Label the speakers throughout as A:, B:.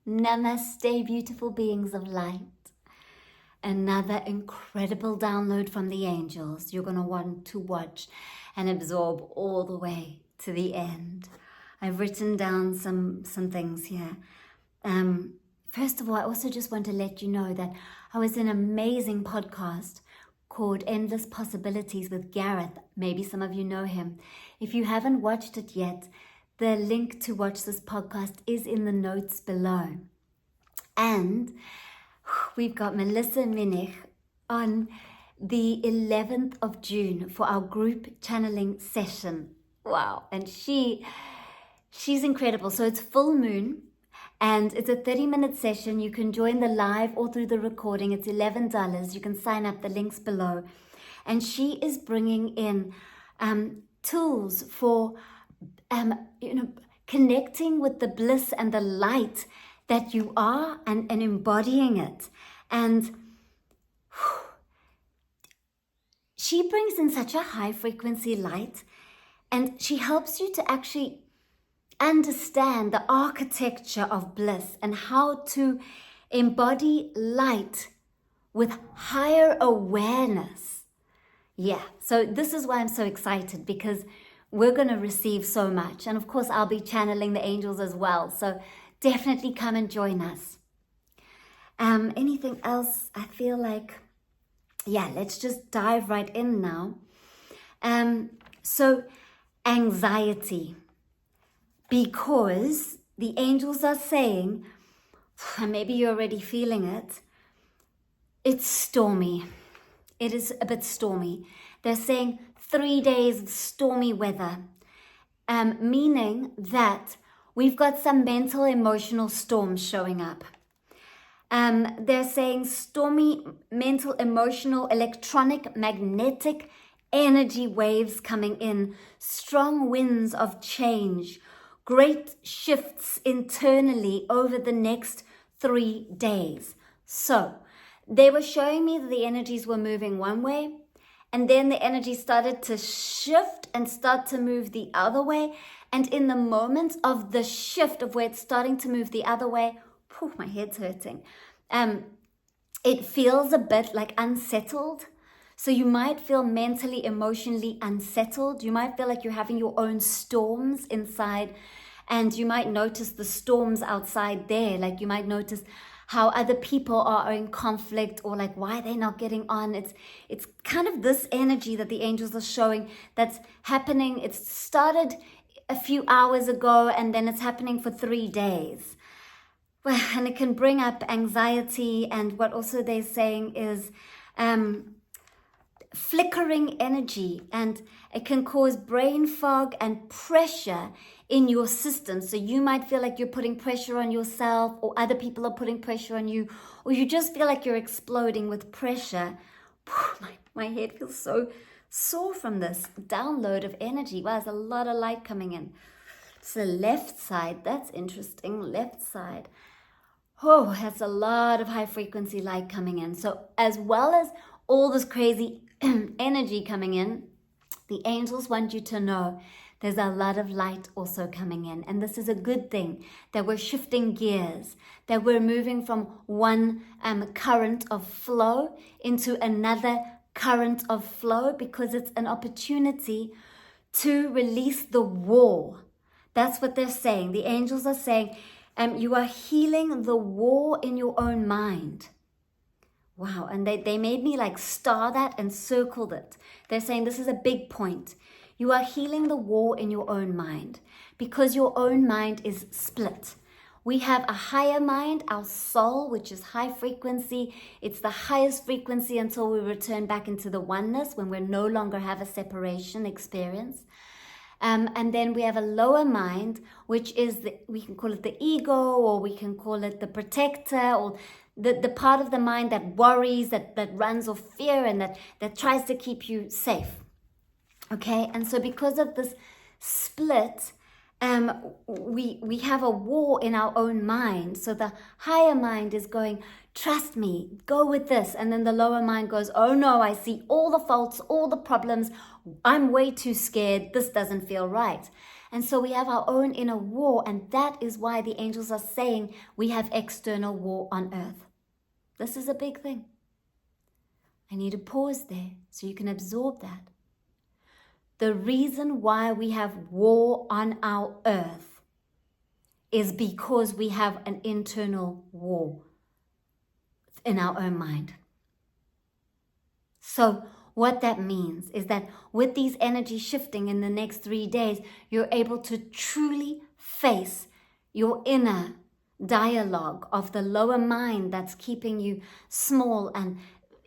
A: Namaste, beautiful beings of light. Another incredible download from the angels. You're going to want to watch and absorb all the way to the end. I've written down some things here. First of all, I also just want to let you know that I was in an amazing podcast called Endless Possibilities with Gareth. Maybe some of you know him. If you haven't watched it yet, the link to watch this podcast is in the notes below. And we've got Melissa Minnich on the 11th of June for our group channeling session. Wow. And she's incredible. So it's full moon and it's a 30-minute session. You can join the live or through the recording. It's $11. You can sign up, the links below. And she is bringing in tools for connecting with the bliss and the light that you are and embodying it. And she brings in such a high frequency light, and she helps you to actually understand the architecture of bliss and how to embody light with higher awareness. Yeah, so this is why I'm so excited, because we're going to receive so much. And of course, I'll be channeling the angels as well. So definitely come and join us. Anything else? I feel like, yeah, let's just dive right in now. So anxiety, because the angels are saying, and maybe you're already feeling it, it's stormy. It is a bit stormy. They're saying 3 days of stormy weather, meaning that we've got some mental, emotional storms showing up. They're saying stormy, mental, emotional, electronic, magnetic energy waves coming in, strong winds of change, great shifts internally over the next 3 days. So they were showing me that the energies were moving one way, and then the energy started to shift and start to move the other way. And in the moment of the shift of where it's starting to move the other way, my head's hurting. It feels a bit like unsettled. So you might feel mentally, emotionally unsettled. You might feel like you're having your own storms inside, and you might notice the storms outside there. Like you might notice how other people are in conflict, or like why they're not getting on. It's kind of this energy that the angels are showing that's happening. It started a few hours ago, and then it's happening for 3 days. Well, and it can bring up anxiety, and what also they're saying is flickering energy, and it can cause brain fog and pressure in your system. So you might feel like you're putting pressure on yourself, or other people are putting pressure on you, or you just feel like you're exploding with pressure. My head feels so sore from this download of energy. Wow, there's a lot of light coming in. It's the left side. That's interesting. Left side. Oh, that's a lot of high frequency light coming in. So as well as all this crazy energy coming in, the angels want you to know there's a lot of light also coming in. And this is a good thing, that we're shifting gears, that we're moving from one current of flow into another current of flow, because it's an opportunity to release the war. That's what they're saying. The angels are saying, you are healing the war in your own mind. Wow, and they made me like star that and circled it. They're saying this is a big point. You are healing the war in your own mind, because your own mind is split. We have a higher mind, our soul, which is high frequency. It's the highest frequency until we return back into the oneness, when we no longer have a separation experience. And then we have a lower mind, which is, we can call it the ego, or we can call it the protector, or the part of the mind that worries, that runs off fear, and that tries to keep you safe. Okay, and so because of this split, we have a war in our own mind. So the higher mind is going, trust me, go with this. And then the lower mind goes, oh no, I see all the faults, all the problems. I'm way too scared. This doesn't feel right. And so we have our own inner war, and that is why the angels are saying we have external war on earth. This is a big thing. I need to pause there so you can absorb that. The reason why we have war on our earth is because we have an internal war in our own mind. So what that means is that with these energies shifting in the next 3 days, you're able to truly face your inner dialogue of the lower mind that's keeping you small and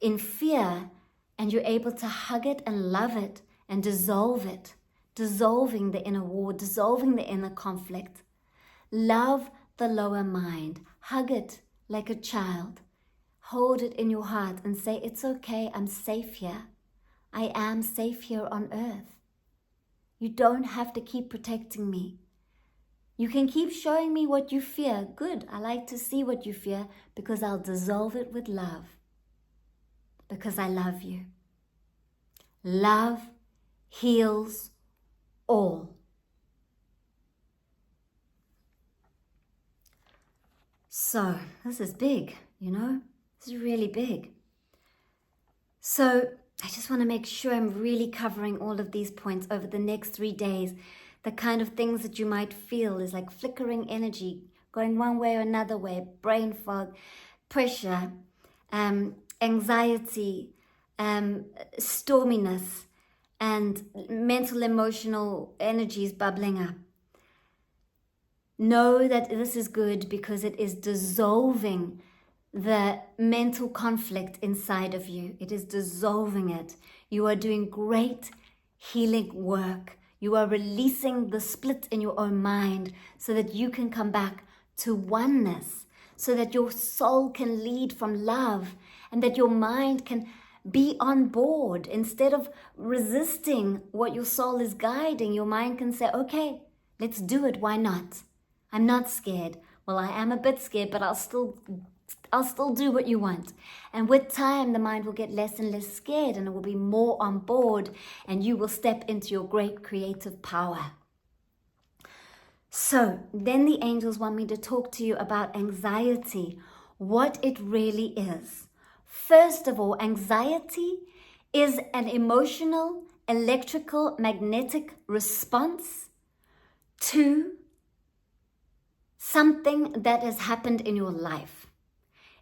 A: in fear, and you're able to hug it and love it and dissolve it, dissolving the inner war, dissolving the inner conflict. Love the lower mind, hug it like a child, hold it in your heart and say, it's okay, I'm safe here. I am safe here on earth. You don't have to keep protecting me. You can keep showing me what you fear. Good, I like to see what you fear because I'll dissolve it with love. Because I love you. Love heals all. So, this is big, you know? This is really big. So, I just want to make sure I'm really covering all of these points over the next 3 days. The kind of things that you might feel is like flickering energy, going one way or another way, brain fog, pressure, anxiety, storminess, and mental, emotional energies bubbling up. Know that this is good because it is dissolving the mental conflict inside of you. It is dissolving it. You are doing great healing work. You are releasing the split in your own mind so that you can come back to oneness, so that your soul can lead from love and that your mind can be on board. Instead of resisting what your soul is guiding, your mind can say, okay, let's do it. Why not? I'm not scared. Well, I am a bit scared, but I'll still do what you want. And with time, the mind will get less and less scared and it will be more on board and you will step into your great creative power. So then the angels want me to talk to you about anxiety, what it really is. First of all, anxiety is an emotional, electrical, magnetic response to something that has happened in your life.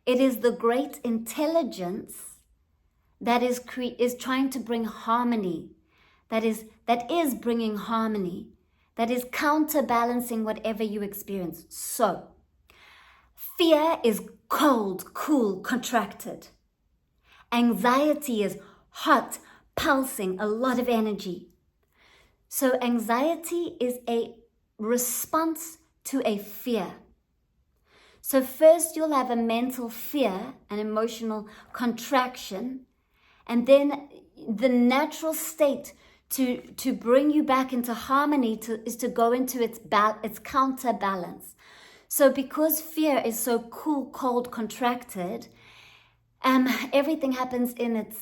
A: It is the great intelligence that is trying to bring harmony, that is bringing harmony, that is counterbalancing whatever you experience. So, fear is cold, cool, contracted. Anxiety is hot, pulsing, a lot of energy. So anxiety is a response to a fear. So first you'll have a mental fear, an emotional contraction, and then the natural state to bring you back into harmony is to go into its counterbalance. So because fear is so cool, cold, contracted, everything happens in its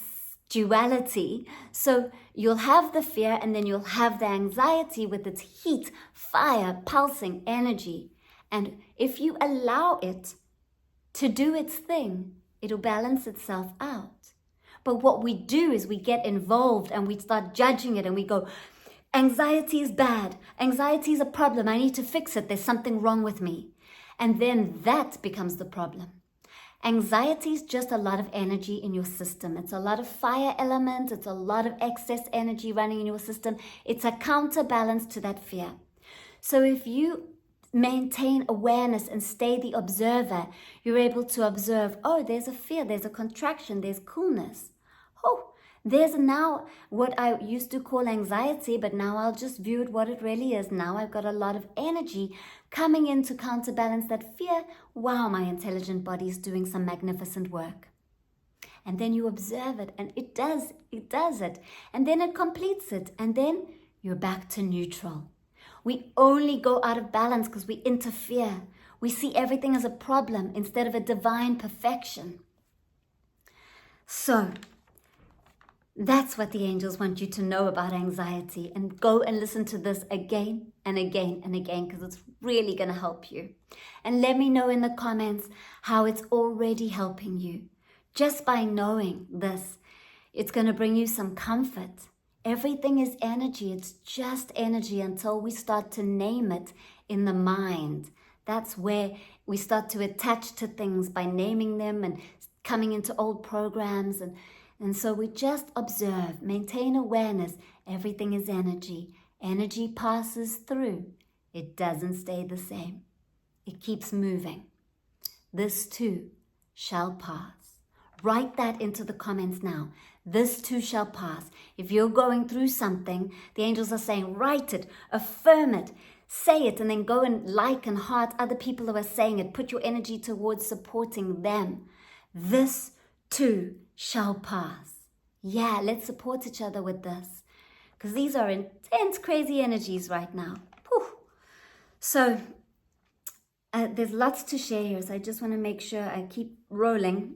A: duality. So you'll have the fear and then you'll have the anxiety with its heat, fire, pulsing energy. And if you allow it to do its thing, it'll balance itself out. But what we do is we get involved and we start judging it and we go, anxiety is bad. Anxiety is a problem. I need to fix it. There's something wrong with me. And then that becomes the problem. Anxiety is just a lot of energy in your system. It's a lot of fire element. It's a lot of excess energy running in your system. It's a counterbalance to that fear. So if you maintain awareness and stay the observer, you're able to observe, oh, there's a fear, there's a contraction, there's coolness. Oh, there's now what I used to call anxiety, but now I'll just view it what it really is. Now I've got a lot of energy coming in to counterbalance that fear. Wow, my intelligent body is doing some magnificent work. And then you observe it and it does it. And then it completes it. And then you're back to neutral. We only go out of balance because we interfere. We see everything as a problem instead of a divine perfection. So, That's what the angels want you to know about anxiety. And go and listen to this again and again and again, because it's really going to help you. And let me know in the comments how it's already helping you. Just by knowing this, it's going to bring you some comfort. Everything is energy. It's just energy until we start to name it in the mind. That's where we start to attach to things by naming them and coming into old programs. And so we just observe, maintain awareness. Everything is energy. Energy passes through. It doesn't stay the same. It keeps moving. This too shall pass. Write that into the comments now. This too shall pass. If you're going through something, the angels are saying, write it, affirm it, say it, and then go and like and heart other people who are saying it. Put your energy towards supporting them. This too shall pass. Yeah, let's support each other with this, because these are intense, crazy energies right now. Whew. So there's lots to share here, so I just want to make sure I keep rolling.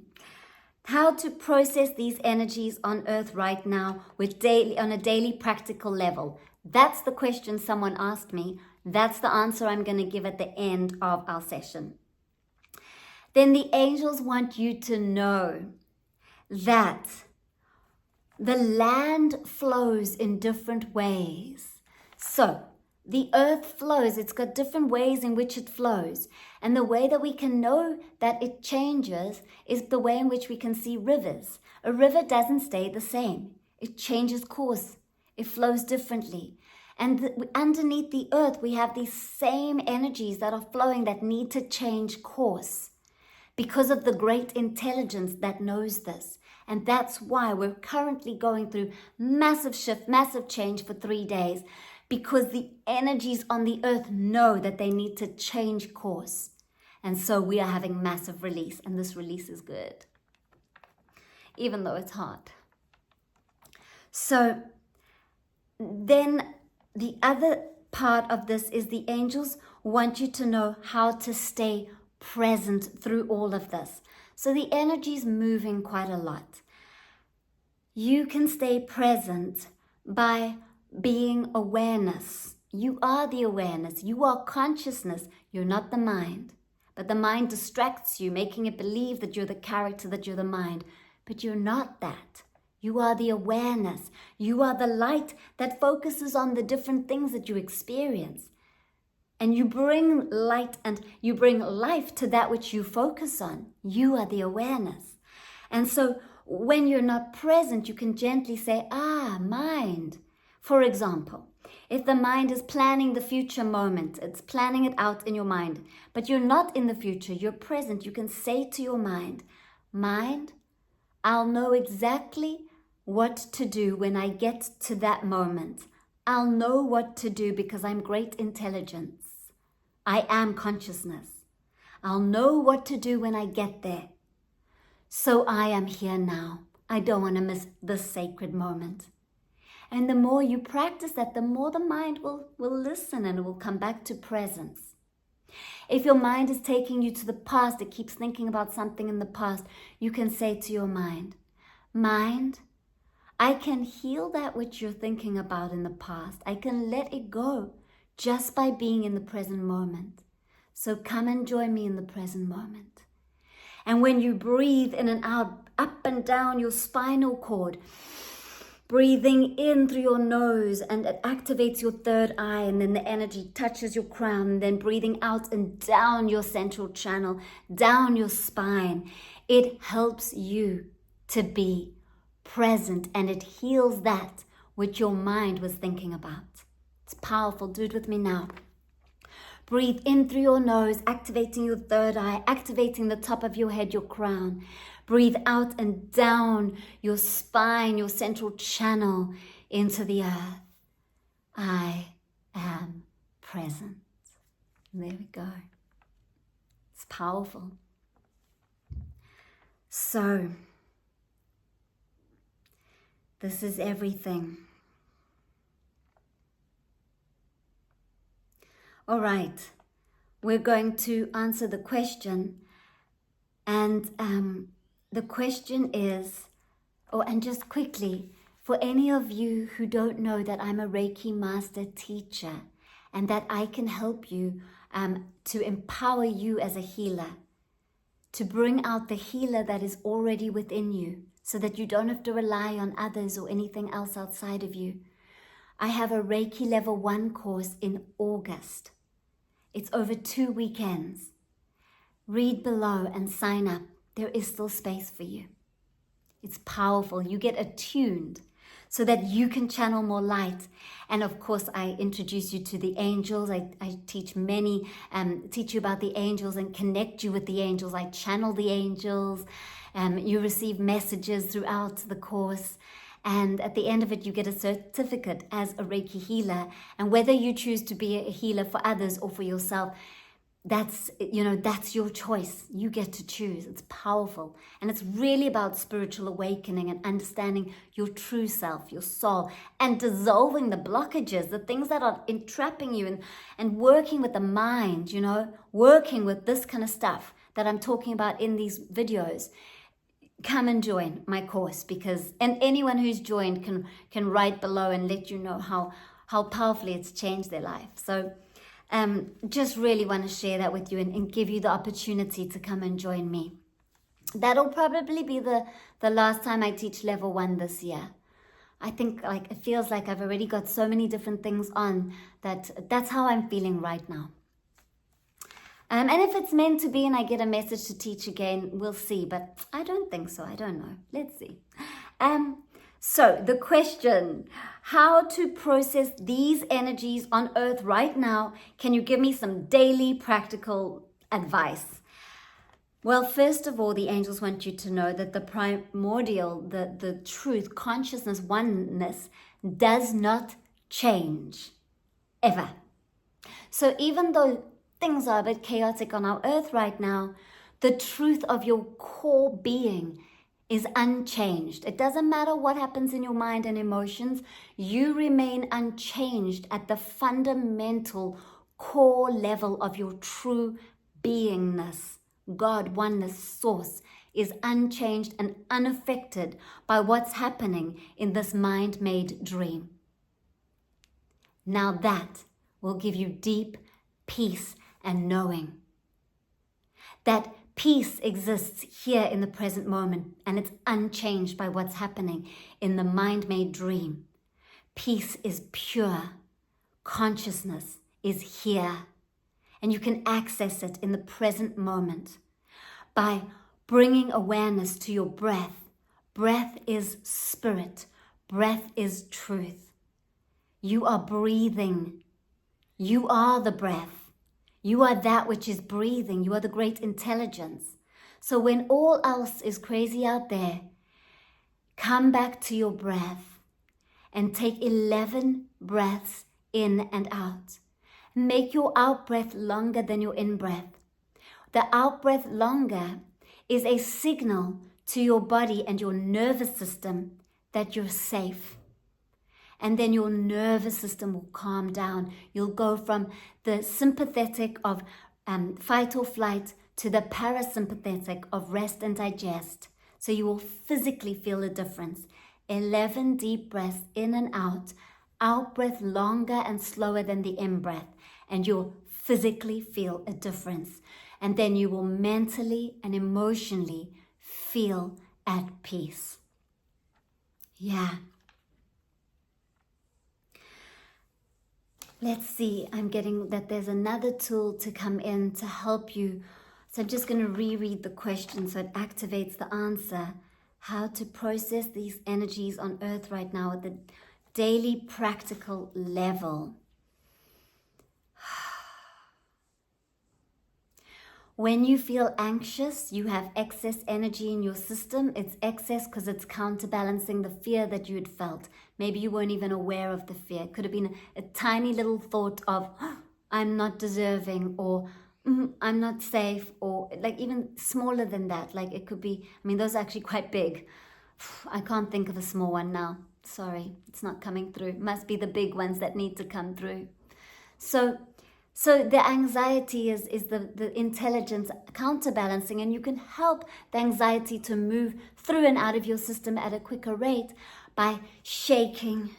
A: How to process these energies on earth right now on a daily practical level. That's the question someone asked me. That's the answer I'm going to give at the end of our session. Then the angels want you to know that the land flows in different ways. So the earth flows. It's got different ways in which it flows. And the way that we can know that it changes is the way in which we can see rivers. A river doesn't stay the same. It changes course. It flows differently. And underneath the earth, we have these same energies that are flowing that need to change course because of the great intelligence that knows this. And that's why we're currently going through massive shift, massive change for 3 days, because the energies on the earth know that they need to change course. And so we are having massive release, and this release is good, even though it's hard. So then the other part of this is the angels want you to know how to stay present through all of this. So the energy is moving quite a lot. You can stay present by being awareness. You are the awareness. You are consciousness. You're not the mind. But the mind distracts you, making it believe that you're the character, that you're the mind. But you're not that. You are the awareness. You are the light that focuses on the different things that you experience. And you bring light and you bring life to that which you focus on. You are the awareness. And so when you're not present, you can gently say, mind. For example, if the mind is planning the future moment, it's planning it out in your mind, but you're not in the future, you're present, you can say to your mind, I'll know exactly what to do when I get to that moment. I'll know what to do because I'm great intelligence. I am consciousness. I'll know what to do when I get there. So I am here now. I don't want to miss this sacred moment. And the more you practice that, the more the mind will listen and it will come back to presence. If your mind is taking you to the past, it keeps thinking about something in the past, you can say to your mind, I can heal that which you're thinking about in the past. I can let it go just by being in the present moment. So come and join me in the present moment. And when you breathe in and out, up and down your spinal cord, breathing in through your nose and it activates your third eye, and then the energy touches your crown, and then breathing out and down your central channel, down your spine. It helps you to be present, and it heals that which your mind was thinking about. It's powerful. Do it with me now. Breathe in through your nose, activating your third eye, activating the top of your head, your crown. Breathe out and down your spine, your central channel into the earth. I am present. And there we go. It's powerful. So, this is everything. All right, we're going to answer the question, and the question is, and just quickly, For any of you who don't know that I'm a Reiki master teacher and that I can help you to empower you as a healer, to bring out the healer that is already within you so that you don't have to rely on others or anything else outside of you. I have a Reiki Level 1 course in August. It's over 2 weekends. Read below and sign up. There is still space for you. It's powerful. You get attuned so that you can channel more light. And of course, I introduce you to the angels. I teach teach you about the angels and connect you with the angels. I channel the angels. You receive messages throughout the course. And at the end of it, you get a certificate as a Reiki healer. And whether you choose to be a healer for others or for yourself, that's your choice. You get to choose. It's powerful. And it's really about spiritual awakening and understanding your true self, your soul, and dissolving the blockages, the things that are entrapping you, and working with the mind, working with this kind of stuff that I'm talking about in these videos. Come and join my course, and anyone who's joined can write below and let you know how powerfully it's changed their life. So just really want to share that with you and give you the opportunity to come and join me. That'll probably be the last time I teach Level 1 this year. I think it feels like I've already got so many different things on that's how I'm feeling right now. And if it's meant to be and I get a message to teach again, we'll see. But I don't think so. I don't know. Let's see. So the question, how to process these energies on earth right now? Can you give me some daily practical advice? Well, first of all, the angels want you to know that the primordial, the truth, consciousness, oneness does not change ever. So even though things are a bit chaotic on our earth right now, the truth of your core being is unchanged. It doesn't matter what happens in your mind and emotions, you remain unchanged at the fundamental core level of your true beingness. God, oneness, source is unchanged and unaffected by what's happening in this mind-made dream. Now that will give you deep peace and knowing that peace exists here in the present moment and it's unchanged by what's happening in the mind-made dream. Peace is pure. Consciousness is here. And you can access it in the present moment by bringing awareness to your breath. Breath is spirit. Breath is truth. You are breathing. You are the breath. You are that which is breathing. You are the great intelligence. So when all else is crazy out there, come back to your breath and take 11 breaths in and out. Make your out breath longer than your in breath. The out breath longer is a signal to your body and your nervous system that you're safe. And then your nervous system will calm down. You'll go from the sympathetic of fight or flight to the parasympathetic of rest and digest. So you will physically feel a difference. 11 deep breaths in and out. Out breath longer and slower than the in breath. And you'll physically feel a difference. And then you will mentally and emotionally feel at peace. Yeah. Let's see, I'm getting that there's another tool to come in to help you. So I'm just going to reread the question so it activates the answer. How to process these energies on earth right now at the daily practical level. When you feel anxious, you have excess energy in your system. It's excess because it's counterbalancing the fear that you had felt. Maybe you weren't even aware of the fear. It could have been a tiny little thought of, I'm not deserving, or I'm not safe, or even smaller than that. It could be, those are actually quite big. I can't think of a small one now. Sorry, it's not coming through. Must be the big ones that need to come through. So the anxiety is the intelligence counterbalancing, and you can help the anxiety to move through and out of your system at a quicker rate by shaking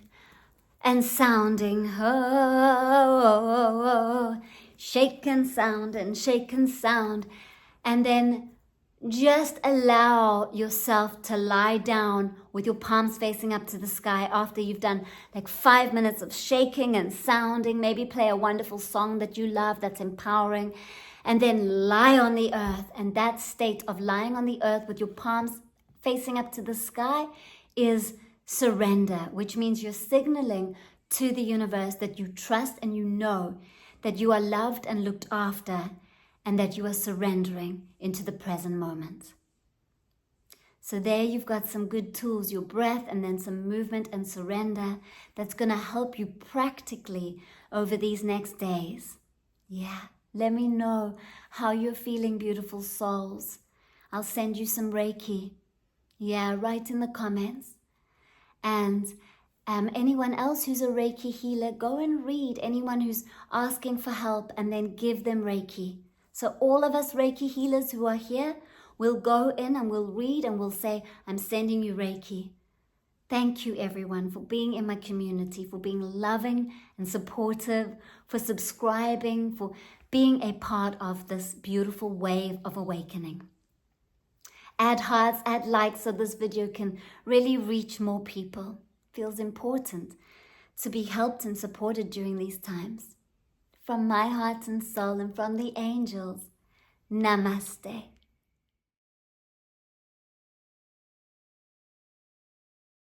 A: and sounding. Oh, shake and sound and shake and sound. And then just allow yourself to lie down with your palms facing up to the sky after you've done like 5 minutes of shaking and sounding. Maybe play a wonderful song that you love that's empowering, and then lie on the earth. And that state of lying on the earth with your palms facing up to the sky is surrender, which means you're signaling to the universe that you trust and you know that you are loved and looked after, and that you are surrendering into the present moment. So there you've got some good tools, your breath and then some movement and surrender that's going to help you practically over these next days. Yeah, let me know how you're feeling, beautiful souls. I'll send you some Reiki. Yeah, write in the comments. And anyone else who's a Reiki healer, go and read anyone who's asking for help and then give them Reiki. So all of us Reiki healers who are here, we'll go in and we'll read and we'll say, I'm sending you Reiki. Thank you everyone for being in my community, for being loving and supportive, for subscribing, for being a part of this beautiful wave of awakening. Add hearts, add likes so this video can really reach more people. Feels important to be helped and supported during these times. From my heart and soul and from the angels, Namaste.